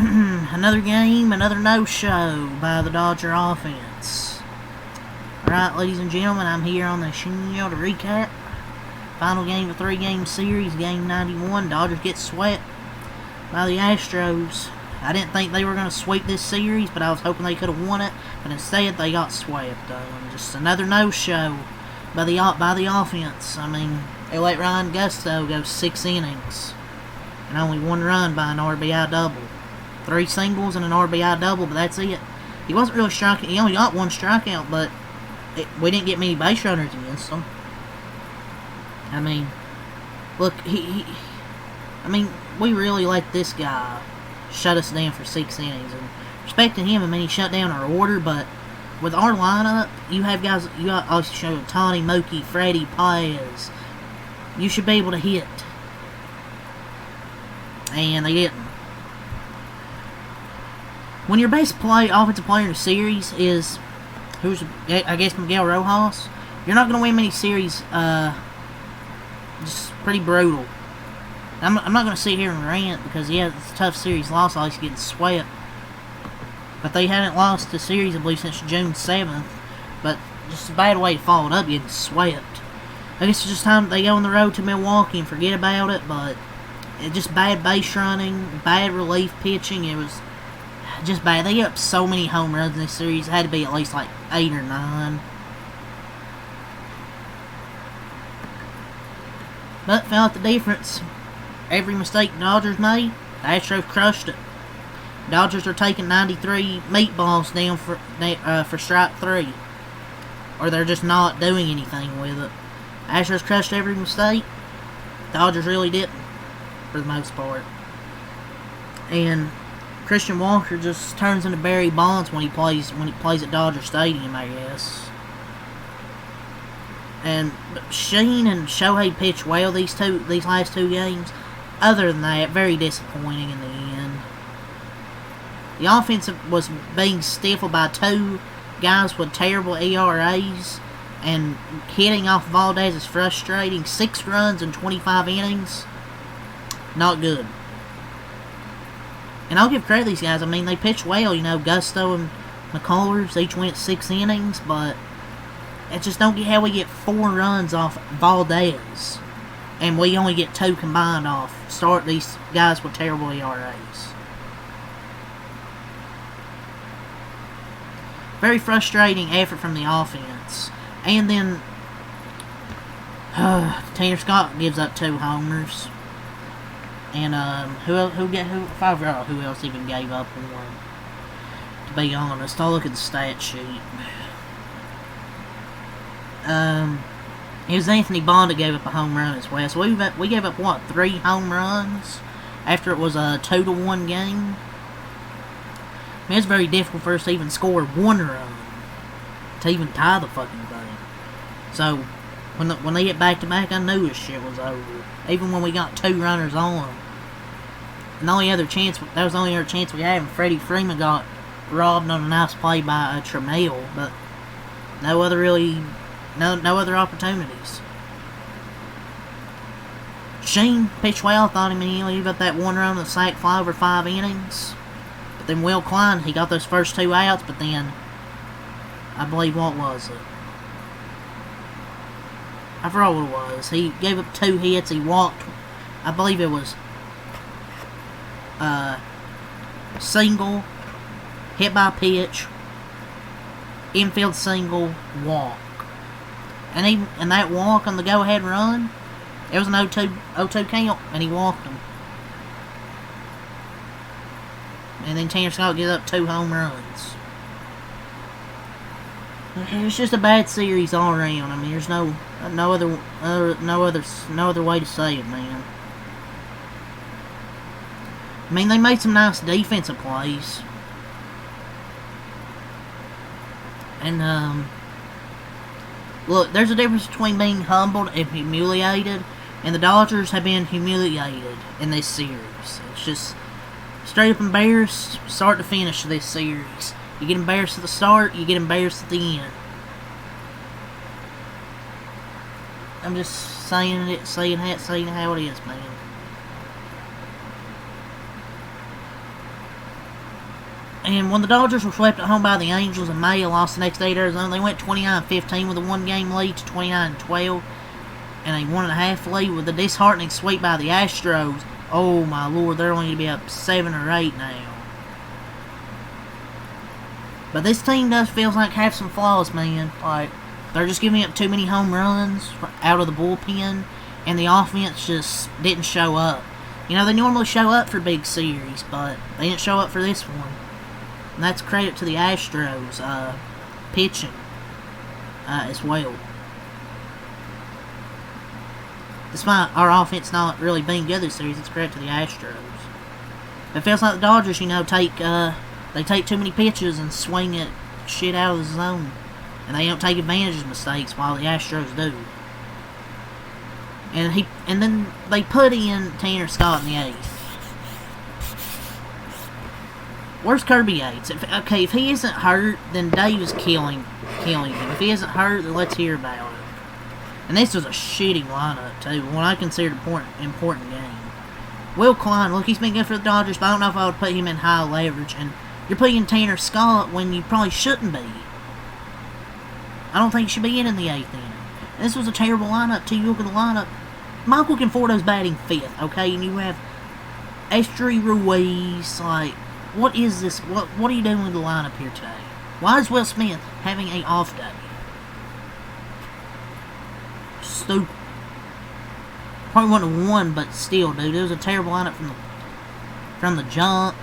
Another game, another no-show by the Dodger offense. Alright, ladies and gentlemen, I'm here on the show to recap. Final game of a 3-game series, game 91. Dodgers get swept by the Astros. I didn't think they were going to sweep this series, but I was hoping they could have won it. But instead, they got swept. Just another no-show by the offense. I mean, they let Ryan Gusto go 6 innings and only 1 run by an RBI double. 3 singles and an RBI double, but that's it. He wasn't really striking. He only got 1 strikeout, but we didn't get many base runners against him. I mean, look, I mean, we really let this guy shut us down for 6 innings. And respecting him, I mean, he shut down our order, but with our lineup, you have guys, you got also Tawny, Mookie, Freddie, Paez. You should be able to hit. And they didn't. When your best offensive player in the series is, I guess, Miguel Rojas, you're not going to win many series. Just pretty brutal. I'm not going to sit here and rant because, yeah, it's a tough series loss. At least getting swept. But they hadn't lost the series, I believe, since June 7th. But just a bad way to follow it up, getting swept. I guess it's just time they go on the road to Milwaukee and forget about it. But it just bad base running, bad relief pitching. It was just bad. They got up so many home runs in this series. It had to be at least like 8 or 9. But felt the difference. Every mistake the Dodgers made, the Astros crushed it. Dodgers are taking 93 meatballs down for strike 3. Or they're just not doing anything with it. Astros crushed every mistake. Dodgers really didn't, for the most part. And Christian Walker just turns into Barry Bonds when he plays at Dodger Stadium, I guess. And Sheen and Shohei pitched well these last 2 games. Other than that, very disappointing in the end. The offense was being stifled by 2 guys with terrible ERAs, and hitting off Valdez is frustrating. 6 runs in 25 innings, not good. And I'll give credit to these guys. I mean, they pitched well. You know, Gusto and McCullers each went 6 innings, but I just don't get how we get 4 runs off Valdez, and we only get 2 combined off these guys with terrible ERAs. Very frustrating effort from the offense. And then Tanner Scott gives up 2 homers. And who else even gave up 1? To be honest, I'll look at the stat sheet. It was Anthony Bond that gave up a home run as well. So we gave up, what, 3 home runs after it was a 2-1 game? I mean, it's very difficult for us to even score 1 run to even tie the fucking thing. So, when they get back-to-back, I knew this shit was over. Even when we got 2 runners on. And that was the only other chance we had, and Freddie Freeman got robbed on a nice play by Trammell, but no other opportunities. Sheen pitched well. I thought he gave up that 1 run with a sac fly over 5 innings. But then Will Klein, he got those first 2 outs, but then, I believe, what was it? I forgot what it was. He gave up 2 hits. He walked, I believe it was single, hit by pitch, infield single, walk. And that walk on the go-ahead run, it was an 0-2 count, and he walked him. And then Tanner Scott gives up 2 home runs. It's just a bad series all around. I mean, there's no other way to say it, man. I mean, they made some nice defensive plays. And look, there's a difference between being humbled and humiliated, and the Dodgers have been humiliated in this series. It's just straight up embarrassed, start to finish this series. You get embarrassed at the start, you get embarrassed at the end. I'm just saying how it is, man. And when the Dodgers were swept at home by the Angels in May and lost the next day to Arizona, they went 29-15 with a one-game lead to 29-12 and a 1.5 lead with a disheartening sweep by the Astros. Oh my lord, they're only going to be up 7 or 8 now. But this team does feels like have some flaws, man. Like, they're just giving up too many home runs out of the bullpen, and the offense just didn't show up. You know, they normally show up for big series, but they didn't show up for this one. And that's credit to the Astros pitching as well. Despite our offense not really being good this series, it's credit to the Astros. It feels like the Dodgers, you know, take too many pitches and swing it shit out of the zone. And they don't take advantage of mistakes while the Astros do. And then they put in Tanner Scott in the 8th. Where's Kirby Yates? If he isn't hurt, then Dave is killing him. If he isn't hurt, then let's hear about it. And this was a shitty lineup, too. What I considered an important game. Will Klein, look, he's been good for the Dodgers, but I don't know if I would put him in high leverage. And you're putting in Tanner Scott when you probably shouldn't be. I don't think he should be in the 8th inning. And this was a terrible lineup, too. You look at the lineup. Michael Conforto's batting 5th, okay? And you have Esteury Ruiz, like... What is this? What are you doing with the lineup here today? Why is Will Smith having an off day? Stupid. Probably wouldn't have won, but still, dude, it was a terrible lineup from the jump.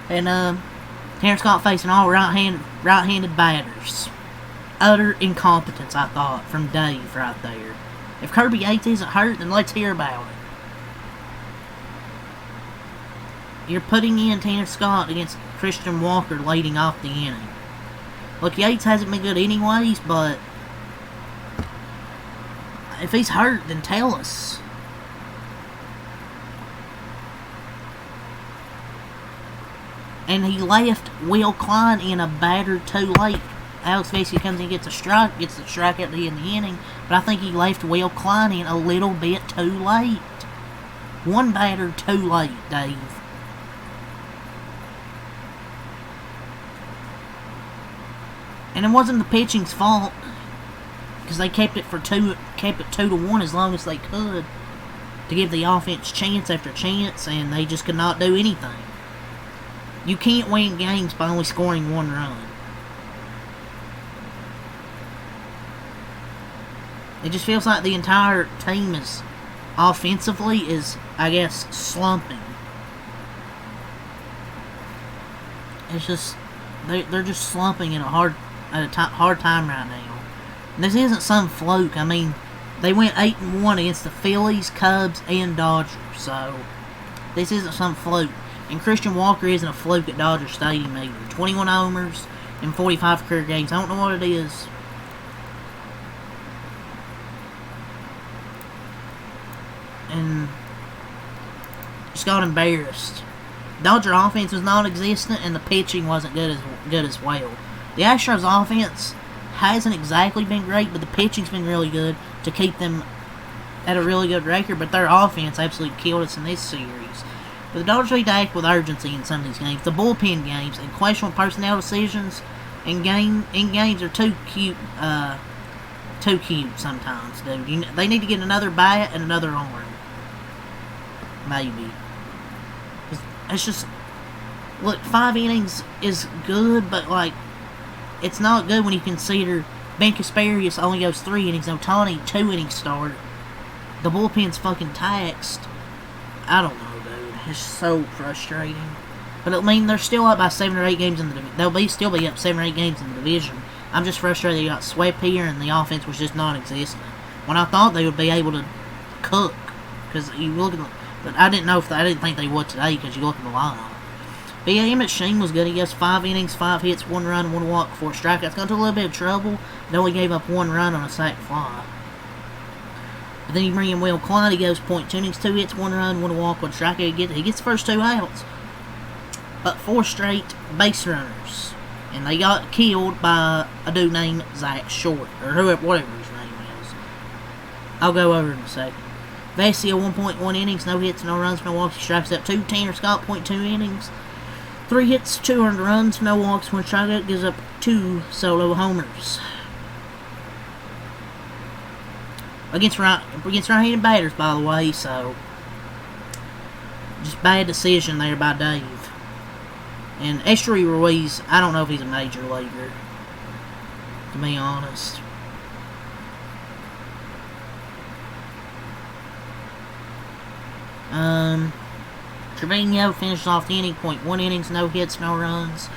And Tanner Scott facing all right-handed batters. Utter incompetence, I thought, from Dave right there. If Kirby Yates isn't hurt, then let's hear about it. You're putting in Tanner Scott against Christian Walker leading off the inning. Look, Yates hasn't been good anyways, but if he's hurt, then tell us. And he left Will Klein in a batter too late. Alex Vesey comes in, gets the strike at the end of the inning, but I think he left Will Klein in a little bit too late. One batter too late, Dave. And it wasn't the pitching's fault, because they kept it 2-1 as long as they could to give the offense chance after chance, and they just could not do anything. You can't win games by only scoring 1 run. It just feels like the entire team is offensively is, I guess, slumping. It's just they're just slumping at a hard time right now. And this isn't some fluke. I mean, they went 8-1 against the Phillies, Cubs, and Dodgers. So this isn't some fluke. And Christian Walker isn't a fluke at Dodger Stadium either. 21 homers in 45 career games. I don't know what it is. And just got embarrassed. Dodger offense was non-existent, and the pitching wasn't good as well. The Astros offense hasn't exactly been great, but the pitching's been really good to keep them at a really good record. But their offense absolutely killed us in this series. But the Dodgers need to act with urgency in some of these games. The bullpen games and questionable personnel decisions in games are too cute sometimes, dude. They need to get another bat and another arm. Maybe. It's just, look, 5 innings is good, but, like, it's not good when you consider Ben Kasparius only goes 3 innings, Ohtani 2 innings start. The bullpen's fucking taxed. I don't know, dude. It's so frustrating. But, I mean, they're still up by 7 or 8 games in the division. They'll still be up 7 or 8 games in the division. I'm just frustrated they got swept here and the offense was just non-existent. When I thought they would be able to cook. Because you look at the... But I didn't think they would today because you look at the lineup. But yeah, Emmett Sheen was good. He goes 5 innings, 5 hits, 1 run, 1 walk, 4 strikeouts. Got into a little bit of trouble. They only gave up 1 run on a sac fly. But then you bring in Will Klein. He goes .2 innings, 2 hits, 1 run, 1 walk, 1 strikeout. He gets the first 2 outs. But 4 straight base runners. And they got killed by a dude named Zach Short. Or whatever his name is. I'll go over in a second. Vesey, 1.1 innings, no hits, no runs, no walks. He strikes out 2. Tanner Scott, .2 innings. 3 hits, 2 earned runs, no walks, 1 strikeout, gives up 2 solo homers. Against right-handed batters, by the way, so just bad decision there by Dave. And Esteury Ruiz, I don't know if he's a major leaguer, to be honest. Trevino finishes off the inning, 0.1 innings, no hits, no runs,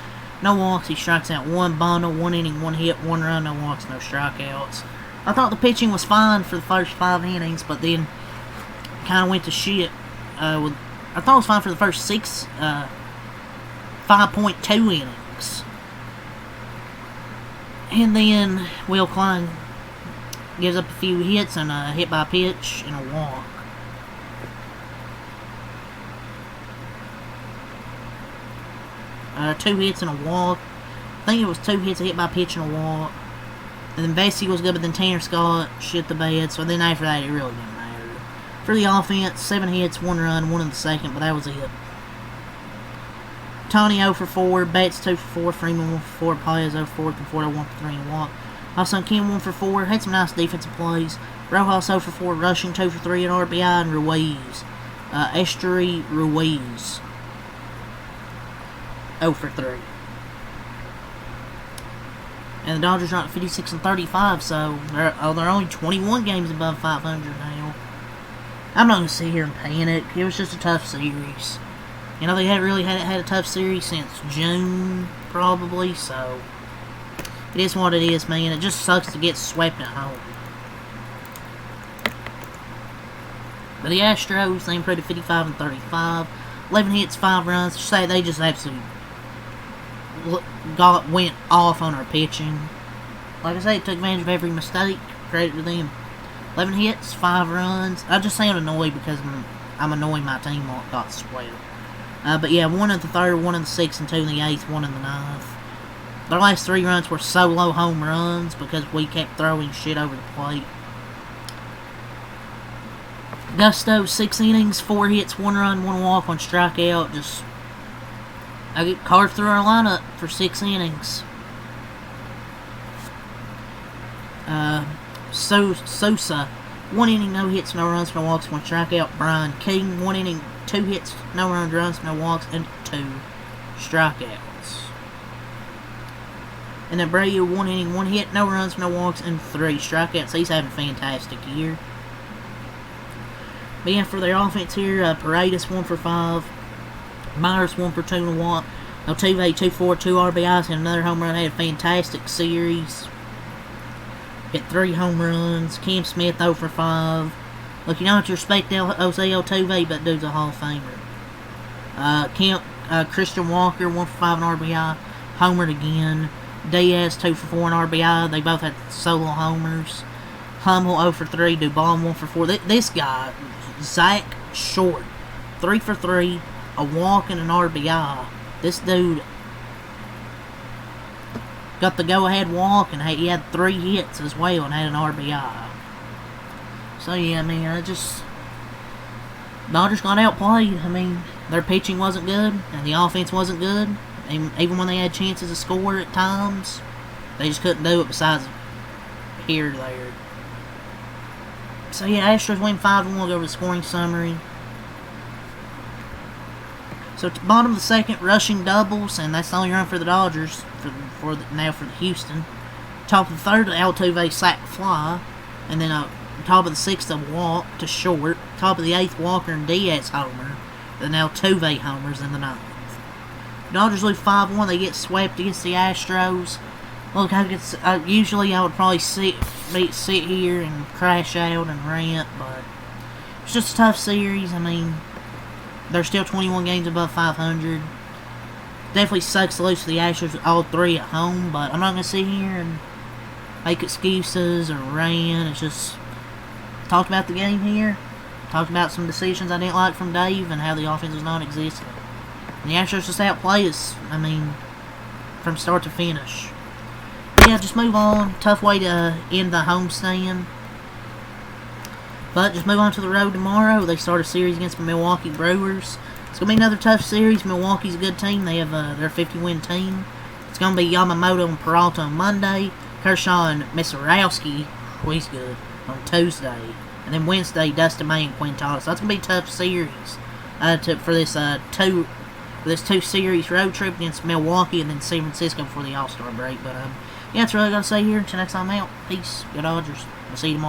no walks. He strikes out 1 bundle, 1 inning, 1 hit, 1 run, no walks, no strikeouts. I thought the pitching was fine for the first 5 innings, but then kind of went to shit. I thought it was fine for the first 5.2 innings. And then Will Klein gives up a few hits and a hit by pitch and a walk. Two hits and a walk. I think it was 2 hits, a hit by pitch, and a walk. And then Vesey was good, but then Tanner Scott shit the bed. So then after that, it really didn't matter. For the offense, 7 hits, 1 run, 1 in the second, but that was it. Tony 0 for 4, Betts 2 for 4, Freeman 1 for 4, Paez 0 for 4, Conforto 1 for 3 and a walk. Also, Kim 1 for 4, had some nice defensive plays. Rojas 0 for 4, Rushing 2 for 3 at RBI, and Ruiz. Esteury Ruiz 0 for 3. And the Dodgers are at 56 and 35, so they're only 21 games above 500 now. I'm not going to sit here and panic. It was just a tough series. You know, they hadn't really had a tough series since June, probably, so it is what it is, man. It just sucks to get swept at home. But the Astros, they improved to 55 and 35. 11 hits, 5 runs. Say they just absolutely went off on our pitching. Like I said, took advantage of every mistake. Credit to them. 11 hits, 5 runs. I just sound annoyed because I'm annoyed my team got swept. But yeah, 1 in the 3rd, 1 in the 6th, and 2 in the 8th, 1 in the 9th. Their last 3 runs were solo home runs because we kept throwing shit over the plate. Gusto, 6 innings, 4 hits, 1 run, 1 walk, 1 strikeout. Just I get carved through our lineup for 6 innings. Sosa, 1 inning, no hits, no runs, no walks, 1 strikeout. Brian King, 1 inning, 2 hits, no runs, no walks, and 2 strikeouts. And then Abreu, 1 inning, 1 hit, no runs, no walks, and 3 strikeouts. He's having a fantastic year. But yeah, for their offense here, Paredes 1 for 5. Myers 1 for 2 and a walk. Altuve 2 for 2 RBIs and another home run. Had a fantastic series. Hit 3 home runs. Cam Smith 0 for 5. Look, you don't have to respect Jose Altuve, but dude's a Hall of Famer. Christian Walker 1 for 5 and RBI. Homered again. Diaz 2 for 4 and RBI. They both had solo homers. Hummel 0 for 3. Duvall 1 for 4. This guy, Zach Short, 3 for 3. A walk and an RBI. This dude got the go-ahead walk, and he had 3 hits as well and had an RBI. So yeah, I mean, Dodgers got outplayed. I mean, their pitching wasn't good, and the offense wasn't good. Even when they had chances to score at times, they just couldn't do it besides here or there. So yeah, Astros win 5-1. We'll go over the scoring summary. So at the bottom of the 2nd, Rushing doubles, and that's the only run for the Dodgers for the Houston. Top of the 3rd, Altuve sac fly, and then top of the 6th, a walk to short. Top of the 8th, Walker and Diaz homer. Then Altuve homers in the 9th. Dodgers lose 5-1. They get swept against the Astros. Look, usually I would probably sit here and crash out and rant, but it's just a tough series. I mean, they're still 21 games above 500. Definitely sucks to lose to the Astros all 3 at home, but I'm not going to sit here and make excuses or rant. It's just talked about the game here. Talked about some decisions I didn't like from Dave and how the offense was non-existent. And the Astros just outplay us, I mean, from start to finish. But yeah, just move on. Tough way to end the homestand. But just move on to the road tomorrow. They start a series against the Milwaukee Brewers. It's going to be another tough series. Milwaukee's a good team. They have their 50-win team. It's going to be Yamamoto and Peralta on Monday. Kershaw and Misarowski, he's good, on Tuesday. And then Wednesday, Dustin May and Quintana. So that's going to be a tough series for this two-series road trip against Milwaukee and then San Francisco for the All-Star break. But yeah, that's really all I got to say here. Until next time out, peace. Go Dodgers. We'll see you tomorrow.